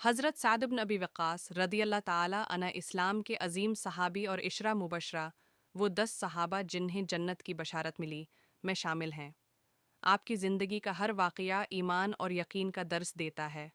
حضرت سعد بن ابی وقاص رضی اللہ تعالی عنہ اسلام کے عظیم صحابی اور عشرہ مبشرہ، وہ 10 صحابہ جنہیں جنت کی بشارت ملی، میں شامل ہیں۔ آپ کی زندگی کا ہر واقعہ ایمان اور یقین کا درس دیتا ہے۔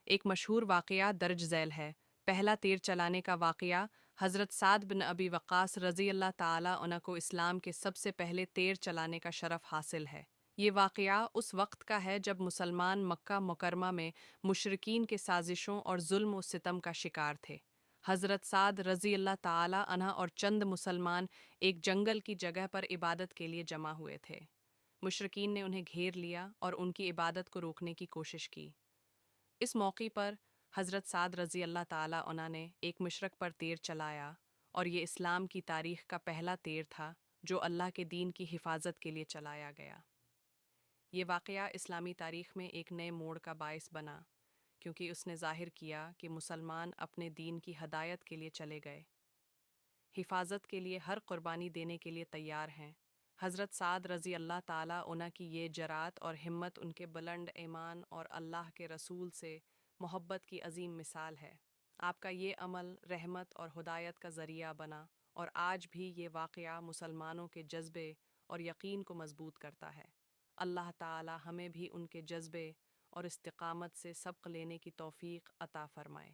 ایک مشہور واقعہ درج ذیل ہے۔ پہلا تیر چلانے کا واقعہ، حضرت سعد بن ابی وقاص رضی اللہ تعالی عنہ کو اسلام کے سب سے پہلے تیر چلانے کا شرف حاصل ہے۔ یہ واقعہ اس وقت کا ہے جب مسلمان مکہ مکرمہ میں مشرکین کے سازشوں اور ظلم و ستم کا شکار تھے۔ حضرت سعد رضی اللہ تعالی عنہ اور چند مسلمان ایک جنگل کی جگہ پر عبادت کے لیے جمع ہوئے تھے۔ مشرکین نے انہیں گھیر لیا اور ان کی عبادت کو روکنے کی کوشش کی۔ اس موقع پر حضرت سعد رضی اللہ تعالی عنہ نے ایک مشرک پر تیر چلایا، اور یہ اسلام کی تاریخ کا پہلا تیر تھا جو اللہ کے دین کی حفاظت کے لیے چلایا گیا۔ یہ واقعہ اسلامی تاریخ میں ایک نئے موڑ کا باعث بنا، کیونکہ اس نے ظاہر کیا کہ مسلمان اپنے دین کی ہدایت کے لیے چلے گئے، حفاظت کے لیے ہر قربانی دینے کے لیے تیار ہیں۔ حضرت سعد رضی اللہ تعالی عنہ کی یہ جرأت اور ہمت ان کے بلند ایمان اور اللہ کے رسول سے محبت کی عظیم مثال ہے۔ آپ کا یہ عمل رحمت اور ہدایت کا ذریعہ بنا، اور آج بھی یہ واقعہ مسلمانوں کے جذبے اور یقین کو مضبوط کرتا ہے۔ اللہ تعالی ہمیں بھی ان کے جذبے اور استقامت سے سبق لینے کی توفیق عطا فرمائے۔